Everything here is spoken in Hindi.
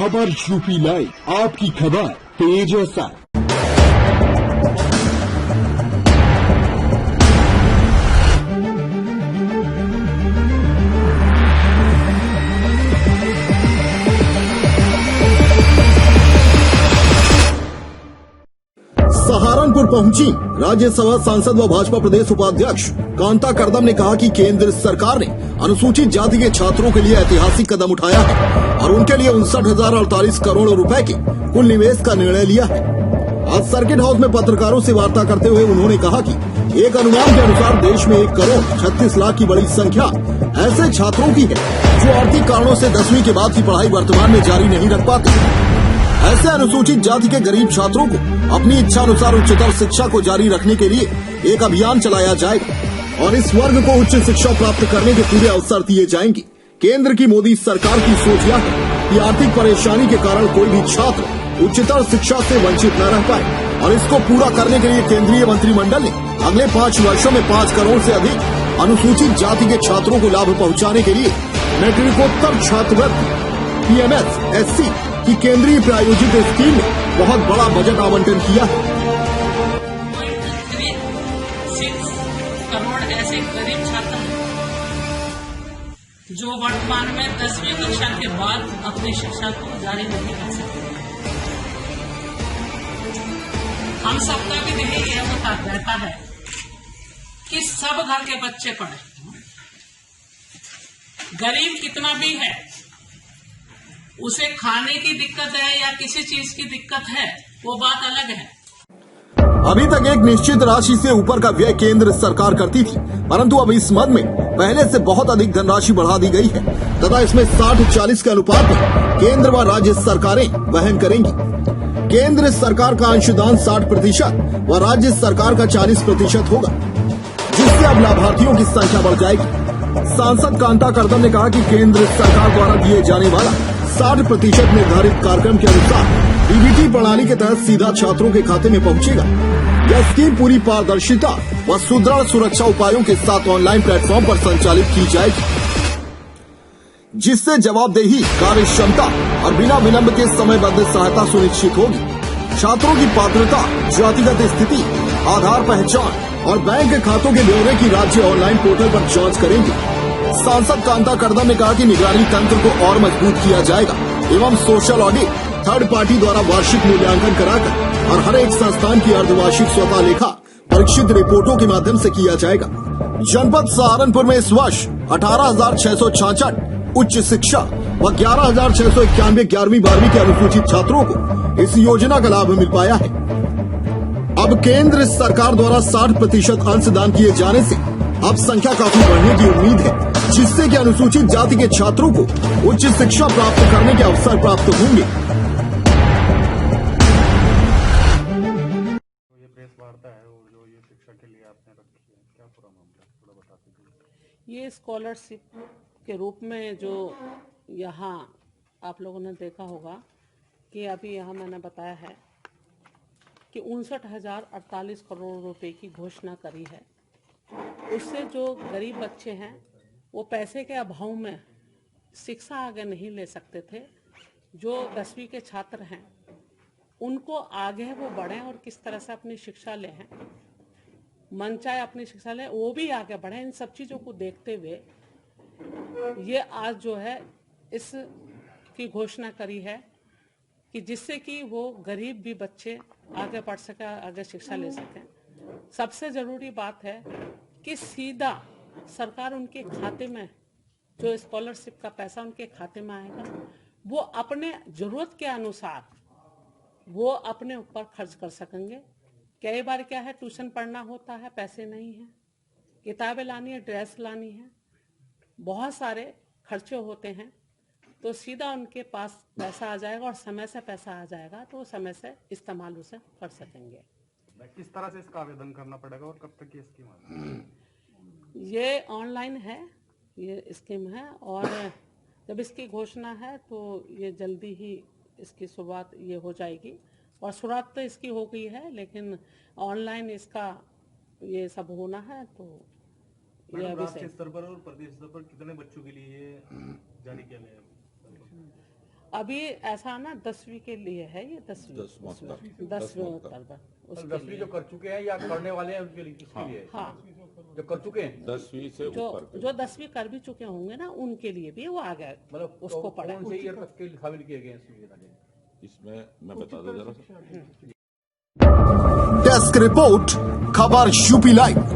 खबर यूपी लाइव, आपकी खबर तेज असर। सहारनपुर पहुंची राज्यसभा सांसद व भाजपा प्रदेश उपाध्यक्ष कांता कर्दम ने कहा कि केंद्र सरकार ने अनुसूचित जाति के छात्रों के लिए ऐतिहासिक कदम उठाया है और उनके लिए 59,048 करोड़ रुपए के कुल निवेश का निर्णय लिया है। आज सर्किट हाउस में पत्रकारों से वार्ता करते हुए उन्होंने कहा कि एक अनुमान के अनुसार देश में 1,36,00,000 की बड़ी संख्या ऐसे छात्रों की है जो आर्थिक कारणों से 10वीं के बाद की पढ़ाई वर्तमान में जारी नहीं रख पाते। ऐसे अनुसूचित जाति के गरीब छात्रों को अपनी इच्छा अनुसार उच्चतर शिक्षा को जारी रखने के लिए एक अभियान चलाया जाएगा और इस वर्ग को उच्च शिक्षा प्राप्त करने के पूरे अवसर दिए जाएंगे। केंद्र की मोदी सरकार की सोच यह है कि आर्थिक परेशानी के कारण कोई भी छात्र उच्चतर शिक्षा से वंचित न रह पाए और इसको पूरा करने के लिए केंद्रीय मंत्रिमंडल ने अगले 5 वर्षों में 5 करोड़ से अधिक अनुसूचित जाति के छात्रों को लाभ पहुंचाने के लिए मैट्रिकोत्तर छात्रवृत्ति PMS-SC की केंद्रीय प्रायोजित स्कीम में बहुत बड़ा बजट आवंटन किया है। 6 करोड़ ऐसे गरीब छात्र हैं जो वर्तमान में 10वीं कक्षा के बाद अपनी शिक्षा को जारी नहीं कर सकते। हम सबका भी नहीं यह होता रहता है कि सब घर के बच्चे पढ़े। गरीब कितना भी है, उसे खाने की दिक्कत है या किसी चीज की दिक्कत है, वो बात अलग है। अभी तक एक निश्चित राशि से ऊपर का व्यय केंद्र सरकार करती थी, परंतु अब इस मद में पहले से बहुत अधिक धनराशि बढ़ा दी गई है तथा इसमें 60-40 के अनुपात में केंद्र व राज्य सरकारें वहन करेंगी। केंद्र सरकार का अंशदान 60% व राज्य सरकार का 40% होगा, जिससे अब लाभार्थियों की संख्या बढ़ जाएगी। सांसद कांता कर्दम ने कहा कि केंद्र सरकार द्वारा दिए जाने वाला 60% निर्धारित कार्यक्रम के अनुसार DBT प्रणाली के तहत सीधा छात्रों के खाते में पहुंचेगा। यह स्कीम पूरी पारदर्शिता व सुदृढ़ सुरक्षा उपायों के साथ ऑनलाइन प्लेटफॉर्म पर संचालित की जाएगी, जिससे जवाबदेही, कार्य क्षमता और बिना विलंब के समयबद्ध सहायता सुनिश्चित होगी। छात्रों की पात्रता, जातिगत स्थिति, आधार पहचान और बैंक खातों के ब्यौरे की राज्य ऑनलाइन पोर्टल पर जांच करेंगे। सांसद कांता कर्दम ने कहा कि निगरानी तंत्र को और मजबूत किया जाएगा एवं सोशल ऑडिट थर्ड पार्टी द्वारा वार्षिक मूल्यांकन कराकर और हर एक संस्थान की अर्धवार्षिक स्वतः लेखा परीक्षित रिपोर्टों के माध्यम से किया जाएगा। जनपद सहारनपुर में इस वर्ष 18,666 उच्च शिक्षा व 11,691 11वीं-12वीं के अनुसूचित छात्रों को इस योजना का लाभ मिल पाया है। अब केंद्र सरकार द्वारा 60% अंशदान किए जाने से अब संख्या काफी बढ़ने की उम्मीद है, जिससे कि अनुसूचित जाति के छात्रों को उच्च शिक्षा प्राप्त करने के अवसर प्राप्त होंगे। ये प्रेस वार्ता है और जो ये शिक्षा के लिए आपने रखी है, क्या पूरा मामला थोड़ा बता दीजिए। ये स्कॉलरशिप के रूप में जो यहाँ आप लोगों ने देखा होगा कि अभी यहाँ मैंने बताया है कि 59,048 करोड़ रुपए की घोषणा करी है। उससे जो गरीब बच्चे हैं वो पैसे के अभाव में शिक्षा आगे नहीं ले सकते थे, जो 10वीं के छात्र हैं उनको आगे वो बढ़ें और किस तरह से अपनी शिक्षा लें, मन चाहे अपनी शिक्षा लें, वो भी आगे बढ़ें। इन सब चीज़ों को देखते हुए ये आज जो है इस की घोषणा करी है कि जिससे कि वो गरीब भी बच्चे आगे बढ़ सकें, आगे शिक्षा ले सकें। सबसे ज़रूरी बात है कि सीधा सरकार उनके खाते में जो स्कॉलरशिप का पैसा उनके खाते में आएगा, वो अपने ज़रूरत के अनुसार वो अपने ऊपर खर्च कर सकेंगे। कई बार क्या है, ट्यूशन पढ़ना होता है, पैसे नहीं हैं, किताबें लानी है, ड्रेस लानी है, बहुत सारे खर्चे होते हैं, तो सीधा उनके पास पैसा आ जाएगा और समय से पैसा आ जाएगा तो वो समय से इस्तेमाल उसे कर सकेंगे। किस तरह से इसका आवेदन करना पड़ेगा और कब तक ये स्कीम आएगी? ये ऑनलाइन है, ये स्कीम है और जब इसकी घोषणा है तो ये जल्दी ही इसकी शुरुआत ये हो जाएगी और शुरुआत तो इसकी हो गई है, लेकिन ऑनलाइन इसका ये सब होना है। तो ये अभी राष्ट्रीय स्तर पर और प्रदेश स्तर पर कितने बच्चों के लिए ये जारी किया गया है? अभी ऐसा ना 10वीं के लिए है, ये 10वीं तलबा उसके 10वीं लिए। जो कर चुके हैं या करने वाले हैं उनके लिए, किसके लिए? हाँ, जो कर चुके हैं 10वीं से जो ऊपर के। जो 10वीं कर भी चुके होंगे ना, उनके लिए भी वो आ गया, मतलब उसको पढ़ा। कौन से ईयर तक के शामिल किए गए हैं इसमें? इसमें मैं बता दूं जरा सा। डेस्क रिपोर्ट, खबर यूपी लाइव।